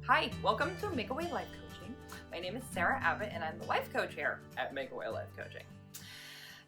Hi, welcome to Make Away Life Coaching. My name is Sarah Abbott and I'm the life coach here at Make Away Life Coaching.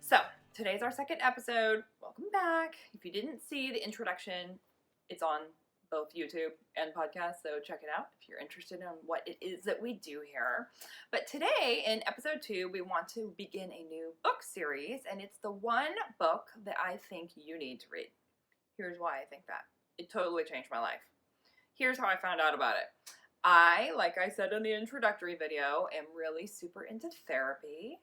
So, today's our second episode. Welcome back. If you didn't see the introduction, it's on both YouTube and podcast, so check it out if you're interested in what it is that we do here. But today, in episode 2, we want to begin a new book series, and it's the one book that I think you need to read. Here's why I think that. It totally changed my life. Here's how I found out about it. I, like I said in the introductory video, am really super into therapy.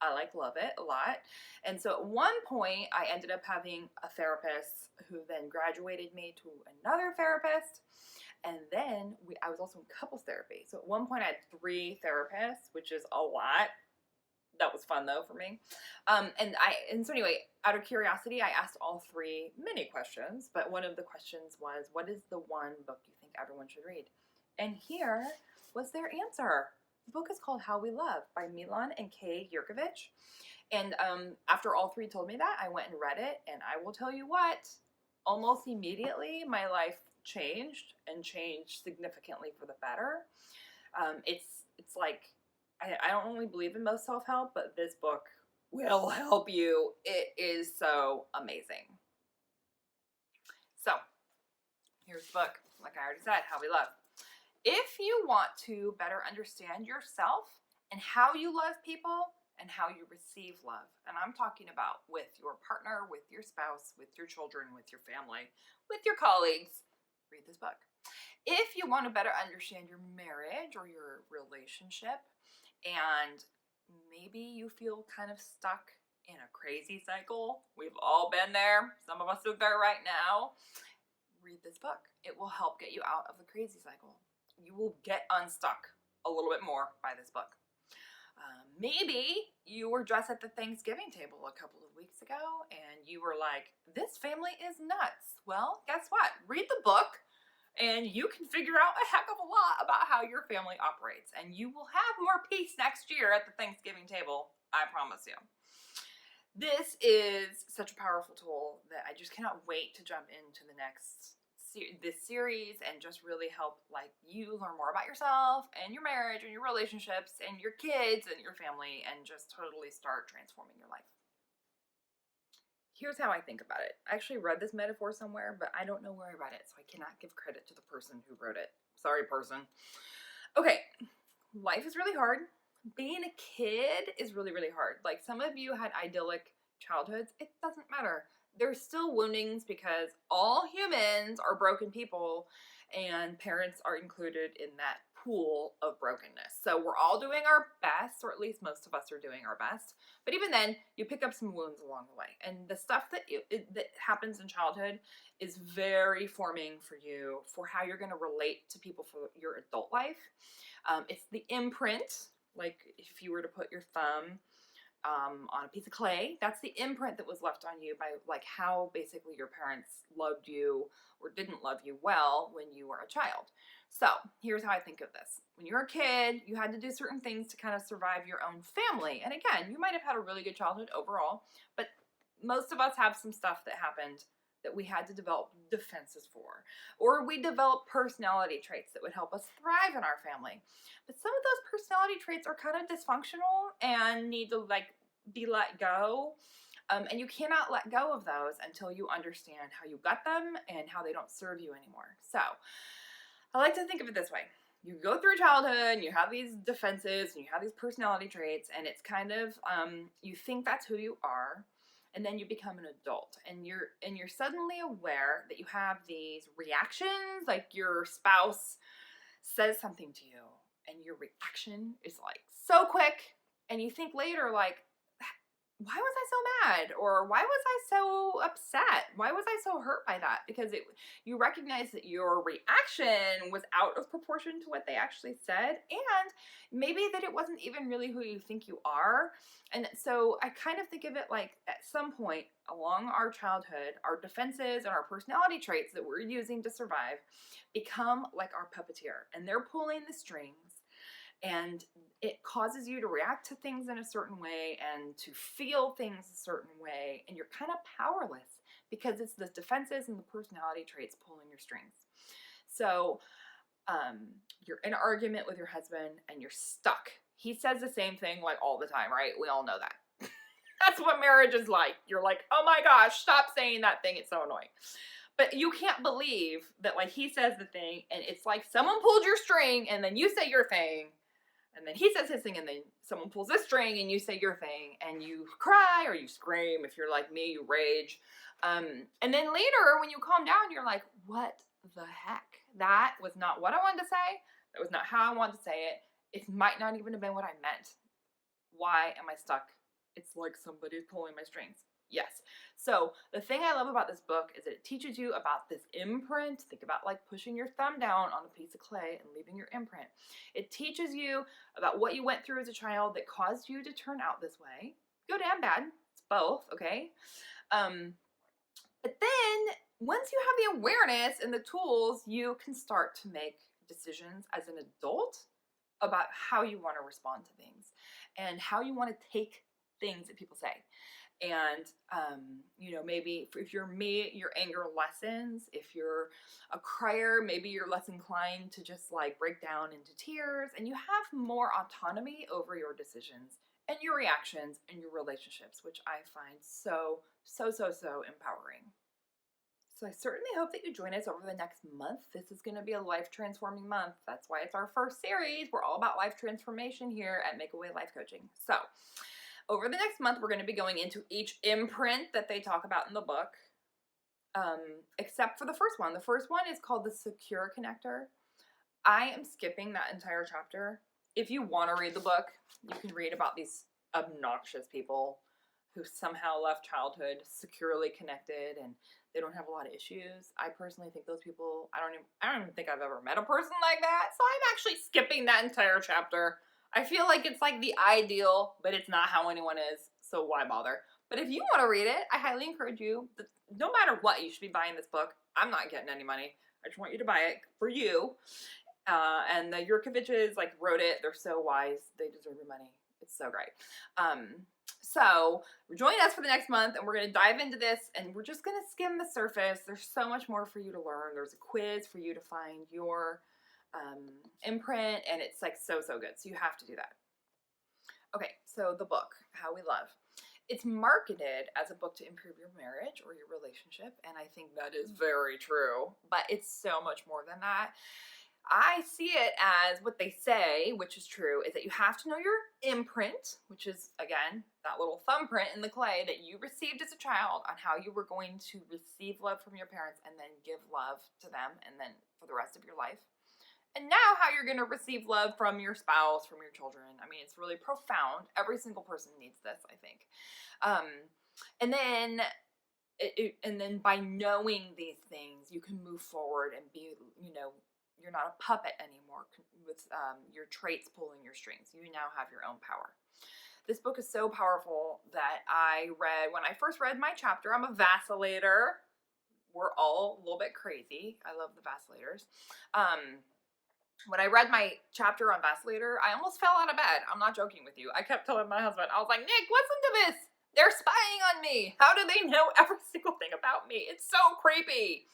I love it a lot. And so at one point, I ended up having a therapist who then graduated me to another therapist. And then I was also in couples therapy. So at one point, I had 3 therapists, which is a lot. That was fun though for me. And so anyway, out of curiosity, I asked all 3 mini questions, but one of the questions was, what is the one book you think everyone should read? And here was their answer. The book is called How We Love by Milan and Kay Yerkovich. And after all 3 told me that, I went and read it, and I will tell you what, almost immediately my life changed, and changed significantly for the better. It's like, I don't really believe in most self-help, but this book will help you. It is so amazing. So, here's the book. Like I already said, How We Love. If you want to better understand yourself and how you love people and how you receive love, and I'm talking about with your partner, with your spouse, with your children, with your family, with your colleagues, read this book. If you want to better understand your marriage or your relationship, and maybe you feel kind of stuck in a crazy cycle, we've all been there, some of us are there right now, read this book. It will help get you out of the crazy cycle. You will get unstuck a little bit more by this book. Maybe you were just at the Thanksgiving table a couple of weeks ago and you were like, this family is nuts. Well, guess what? Read the book and you can figure out a heck of a lot about how your family operates, and you will have more peace next year at the Thanksgiving table. I promise you. This is such a powerful tool that I just cannot wait to jump into this series and just really help you learn more about yourself and your marriage and your relationships and your kids and your family, and just totally start transforming your life. Here's how I think about it. I actually read this metaphor somewhere, but I don't know where I read it, so I cannot give credit to the person who wrote it. Sorry, person. Okay, life is really hard. Being a kid is really, really hard. Like, some of you had idyllic childhoods. It doesn't matter. There's still woundings because all humans are broken people, and parents are included in that pool of brokenness. So we're all doing our best, or at least most of us are doing our best. But even then, you pick up some wounds along the way. And the stuff that happens in childhood is very forming for you for how you're going to relate to people for your adult life. It's the imprint, like if you were to put your thumb on a piece of clay, that's the imprint that was left on you by how basically your parents loved you or didn't love you well when you were a child. So here's how I think of this. When you were a kid, you had to do certain things to kind of survive your own family. And again, you might have had a really good childhood overall, but most of us have some stuff that happened that we had to develop defenses for. Or we developed personality traits that would help us thrive in our family. But some of those personality traits are kind of dysfunctional and need to be let go. And you cannot let go of those until you understand how you got them and how they don't serve you anymore. So I like to think of it this way. You go through childhood and you have these defenses and you have these personality traits, and it's kind of, you think that's who you are. And then you become an adult, and you're suddenly aware that you have these reactions, like your spouse says something to you and your reaction is so quick, and you think later why was I so mad? Or why was I so upset? Why was I so hurt by that? Because you recognize that your reaction was out of proportion to what they actually said, and maybe that it wasn't even really who you think you are. And so I kind of think of it like, at some point along our childhood, our defenses and our personality traits that we're using to survive become like our puppeteer, and they're pulling the strings. And it causes you to react to things in a certain way and to feel things a certain way. And you're kind of powerless because it's the defenses and the personality traits pulling your strings. So you're in an argument with your husband and you're stuck. He says the same thing like all the time, right? We all know that. That's what marriage is like. You're like, oh my gosh, stop saying that thing. It's so annoying. But you can't believe that like he says the thing and it's like someone pulled your string and then you say your thing and then he says his thing and then someone pulls this string and you say your thing and you cry or you scream. If you're like me, you rage. And then later when you calm down, you're like, what the heck? That was not what I wanted to say. That was not how I wanted to say it. It might not even have been what I meant. Why am I stuck? It's like somebody's pulling my strings. Yes. So the thing I love about this book is that it teaches you about this imprint. Think about like pushing your thumb down on a piece of clay and leaving your imprint. It teaches you about what you went through as a child that caused you to turn out this way. Good and bad. It's both, okay? But then once you have the awareness and the tools, you can start to make decisions as an adult about how you want to respond to things and how you want to take things that people say. And, maybe if you're me, your anger lessens. If you're a crier, maybe you're less inclined to just like break down into tears, and you have more autonomy over your decisions and your reactions and your relationships, which I find so empowering. So I certainly hope that you join us over the next month. This is going to be a life-transforming month. That's why it's our first series. We're all about life transformation here at Make Away Life Coaching. So over the next month, we're going to be going into each imprint that they talk about in the book, except for the first one. The first one is called the Secure Connector. I am skipping that entire chapter. If you want to read the book, you can read about these obnoxious people who somehow left childhood securely connected and they don't have a lot of issues. I personally think those people, I don't even think I've ever met a person like that. So I'm actually skipping that entire chapter. I feel like it's like the ideal, but it's not how anyone is. So why bother? But if you want to read it, I highly encourage you. No matter what, you should be buying this book. I'm not getting any money. I just want you to buy it for you. And the Yerkoviches wrote it. They're so wise. They deserve your money. It's so great. So join us for the next month, and we're going to dive into this, and we're just going to skim the surface. There's so much more for you to learn. There's a quiz for you to find your imprint, and it's so good. So you have to do that. Okay, so the book, How We Love. It's marketed as a book to improve your marriage or your relationship, and I think that is very true, but it's so much more than that. I see it as what they say, which is true, is that you have to know your imprint, which is, again, that little thumbprint in the clay that you received as a child on how you were going to receive love from your parents and then give love to them and then for the rest of your life. And now how you're going to receive love from your spouse, from your children. I mean, it's really profound. Every single person needs this, I think. And then by knowing these things, you can move forward and be, you're not a puppet anymore with your traits pulling your strings. You now have your own power. This book is so powerful that I read, when I first read my chapter, I'm a vacillator. We're all a little bit crazy. I love the vacillators. When I read my chapter on vacillator, I almost fell out of bed. I'm not joking with you. I kept telling my husband, I was like, Nick, listen to this. They're spying on me. How do they know every single thing about me? It's so creepy.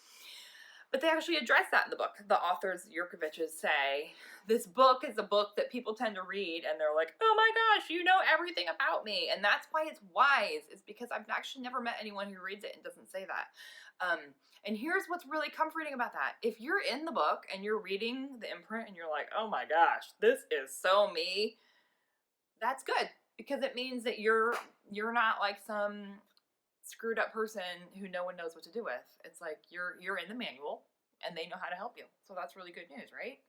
But they actually address that in the book. The authors, Yerkoviches, say, this book is a book that people tend to read, and they're like, oh my gosh, you know everything about me. And that's why it's wise, is because I've actually never met anyone who reads it and doesn't say that. And here's what's really comforting about that. If you're in the book and you're reading the imprint and you're like, oh my gosh, this is so me, that's good. Because it means that you're not like some screwed up person who no one knows what to do with. It's like you're in the manual and they know how to help you. So that's really good news, right?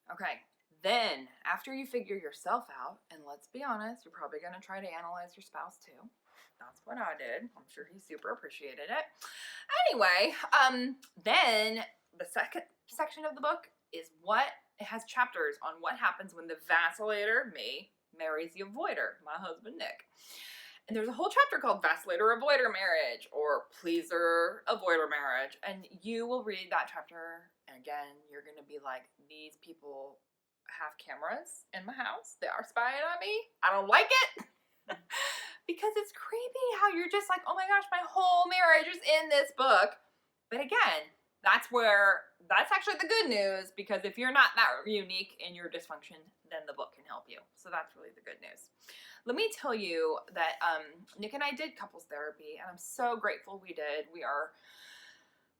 Okay. Then after you figure yourself out, and let's be honest, you're probably going to try to analyze your spouse too. That's what I did. I'm sure he super appreciated it. Anyway, then the second section of the book is it has chapters on what happens when the vacillator, me, marries the avoider, my husband, Nick. And there's a whole chapter called Vacillator Avoider Marriage or Pleaser Avoider Marriage. And you will read that chapter, and again, you're going to be like, these people have cameras in my house. They are spying on me. I don't like it. Because it's creepy how you're just like, oh my gosh, my whole marriage is in this book. But again, that's actually the good news, because if you're not that unique in your dysfunction, then the book can help you. So that's really the good news. Let me tell you that Nick and I did couples therapy, and I'm so grateful we did. We are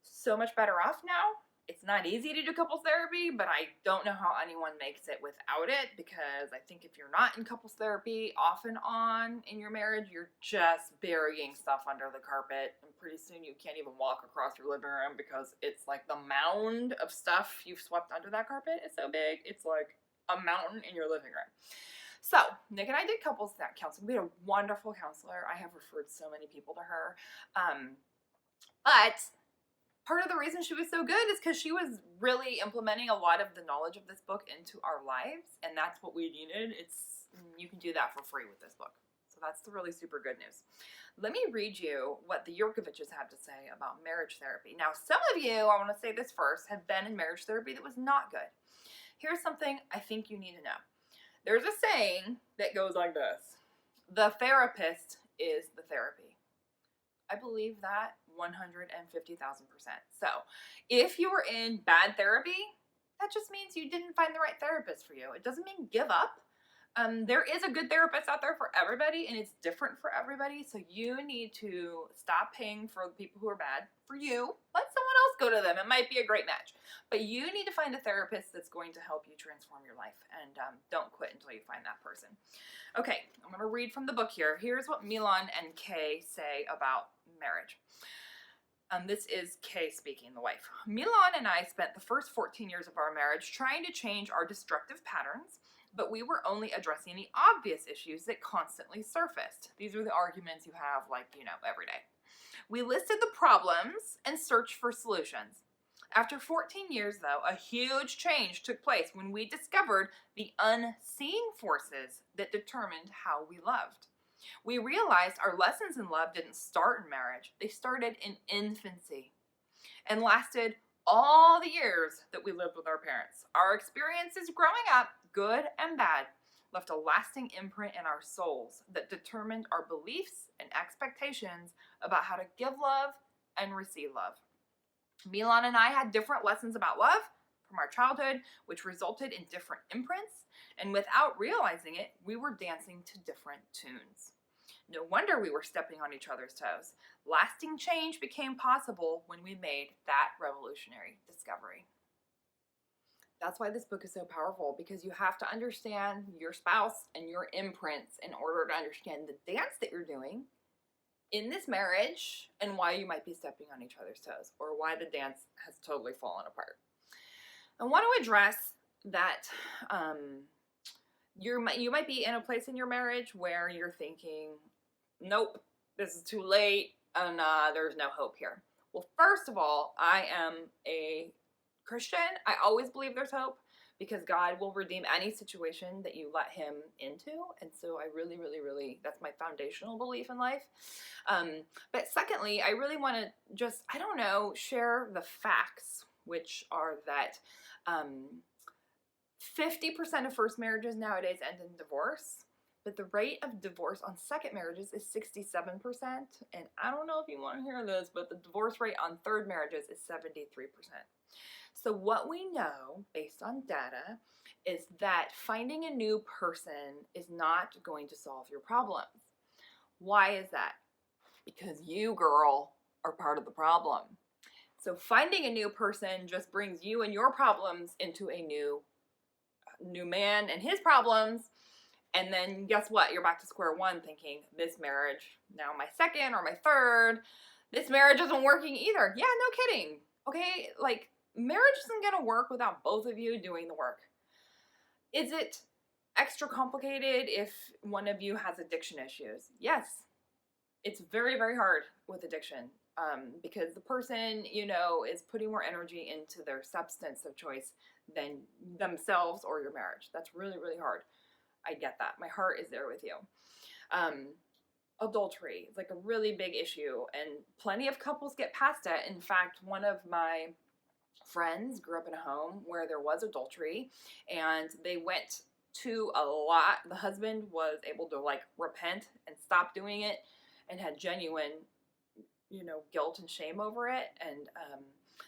so much better off now. It's not easy to do couples therapy, but I don't know how anyone makes it without it, because I think if you're not in couples therapy off and on in your marriage, you're just burying stuff under the carpet, and pretty soon you can't even walk across your living room because it's like the mound of stuff you've swept under that carpet is so big. It's like a mountain in your living room. So Nick and I did couples counseling. We had a wonderful counselor. I have referred so many people to her. But part of the reason she was so good is because she was really implementing a lot of the knowledge of this book into our lives, and that's what we needed. You can do that for free with this book. So that's the really super good news. Let me read you what the Yerkoviches have to say about marriage therapy. Now, some of you, I want to say this first, have been in marriage therapy that was not good. Here's something I think you need to know. There's a saying that goes like this: the therapist is the therapy. I believe that 150,000%. So if you were in bad therapy, that just means you didn't find the right therapist for you. It doesn't mean give up. There is a good therapist out there for everybody, and it's different for everybody. So you need to stop paying for the people who are bad for you. Let someone else go to them. It might be a great match. But you need to find a therapist that's going to help you transform your life. And don't quit until you find that person. Okay, I'm going to read from the book here. Here's what Milan and Kay say about marriage. This is Kay speaking, the wife. Milan and I spent the first 14 years of our marriage trying to change our destructive patterns, but we were only addressing the obvious issues that constantly surfaced. These are the arguments you have, every day. We listed the problems and searched for solutions. After 14 years, though, a huge change took place when we discovered the unseen forces that determined how we loved. We realized our lessons in love didn't start in marriage. They started in infancy and lasted all the years that we lived with our parents. Our experiences growing up, good and bad, left a lasting imprint in our souls that determined our beliefs and expectations about how to give love and receive love. Milan and I had different lessons about love from our childhood, which resulted in different imprints, and without realizing it, we were dancing to different tunes. No wonder we were stepping on each other's toes. Lasting change became possible when we made that revolutionary discovery. That's why this book is so powerful, because you have to understand your spouse and your imprints in order to understand the dance that you're doing in this marriage and why you might be stepping on each other's toes, or why the dance has totally fallen apart. I want to address that you might be in a place in your marriage where you're thinking, nope, this is too late, and there's no hope here. Well, first of all, I am a Christian. I always believe there's hope, because God will redeem any situation that you let him into. And so I really, really, really, that's my foundational belief in life. But secondly, I really want to just, share the facts, which are that 50% of first marriages nowadays end in divorce. But the rate of divorce on second marriages is 67%. And I don't know if you want to hear this, but the divorce rate on third marriages is 73%. So what we know, based on data, is that finding a new person is not going to solve your problems. Why is that? Because you, girl, are part of the problem. So finding a new person just brings you and your problems into a new man and his problems. And then guess what? You're back to square one thinking, this marriage, now my second or my third, this marriage isn't working either. Yeah, no kidding. Okay, marriage isn't going to work without both of you doing the work. Is it extra complicated if one of you has addiction issues? Yes. It's very, very hard with addiction because the person, is putting more energy into their substance of choice than themselves or your marriage. That's really, really hard. I get that. My heart is there with you. Adultery is a really big issue, and plenty of couples get past it. In fact, one of my friends grew up in a home where there was adultery, and they went to a lot. The husband was able to repent and stop doing it, and had genuine guilt and shame over it. And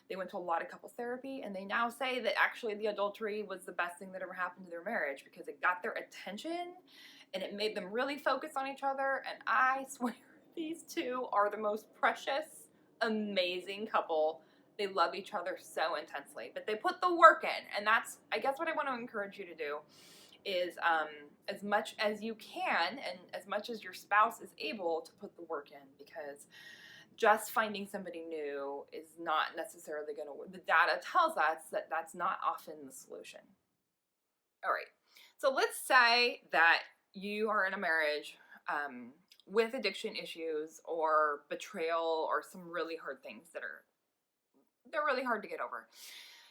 they went to a lot of couples therapy, and they now say that actually the adultery was the best thing that ever happened to their marriage because it got their attention and it made them really focus on each other. And I swear these two are the most precious, amazing couple. They love each other so intensely, but they put the work in. And that's, I guess, what I want to encourage you to do is as much as you can and as much as your spouse is able to put the work in, because just finding somebody new is not necessarily going to work. The data tells us that that's not often the solution. All right. So let's say that you are in a marriage with addiction issues or betrayal or some really hard things they're really hard to get over.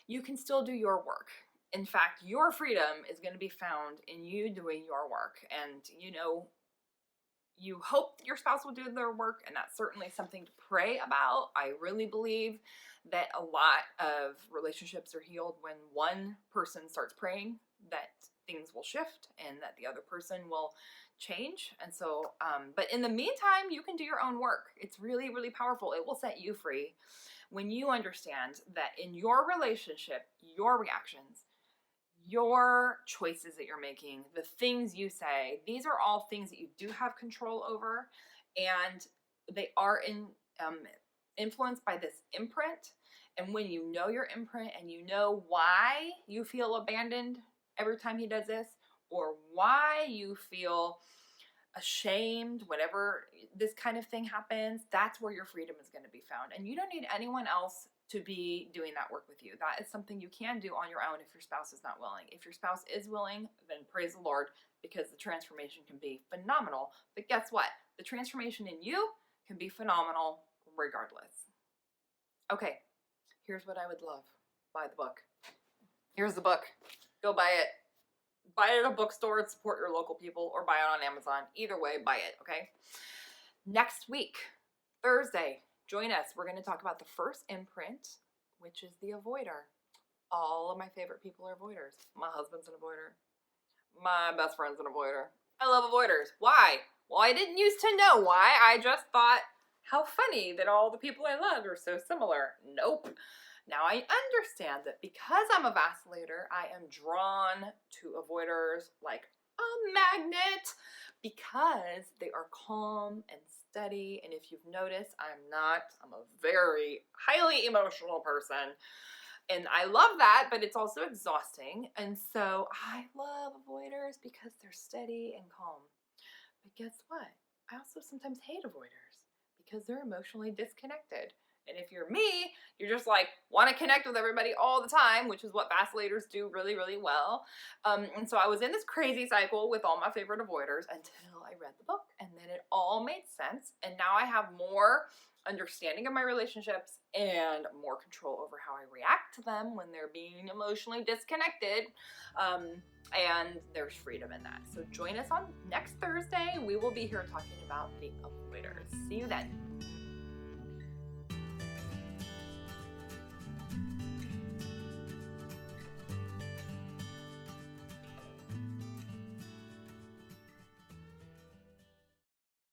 You can still do your work. In fact, your freedom is going to be found in you doing your work. And you hope your spouse will do their work, and that's certainly something to pray about. I really believe that a lot of relationships are healed when one person starts praying that things will shift and that the other person will change. And so, but in the meantime, you can do your own work. It's really, really powerful. It will set you free when you understand that in your relationship, your reactions, your choices that you're making, the things you say, these are all things that you do have control over, and they are influenced by this imprint. And when you know your imprint and you know why you feel abandoned every time he does this, or why you feel ashamed whenever this kind of thing happens, that's where your freedom is going to be found. And you don't need anyone else to be doing that work with you. That is something you can do on your own if your spouse is not willing. If your spouse is willing, then praise the Lord, because the transformation can be phenomenal. But guess what? The transformation in you can be phenomenal regardless. Okay, here's what I would love. Buy the book. Here's the book. Go buy it. Buy it at a bookstore and support your local people, or buy it on Amazon. Either way, buy it, okay? Next week, Thursday, join us. We're going to talk about the first imprint, which is the avoider. All of my favorite people are avoiders. My husband's an avoider. My best friend's an avoider. I love avoiders. Why? Well, I didn't used to know why. I just thought, how funny that all the people I love are so similar. Nope. Now I understand that because I'm a vacillator, I am drawn to avoiders like a magnet, because they are calm and steady. And if you've noticed, I'm a very highly emotional person. And I love that, but it's also exhausting. And so I love avoiders because they're steady and calm. But guess what? I also sometimes hate avoiders because they're emotionally disconnected. And if you're me, you're just like, want to connect with everybody all the time, which is what vacillator do really, really well. And so I was in this crazy cycle with all my favorite avoiders until I read the book, and then it all made sense. And now I have more understanding of my relationships and more control over how I react to them when they're being emotionally disconnected. And there's freedom in that. So join us on next Thursday. We will be here talking about the avoiders. See you then.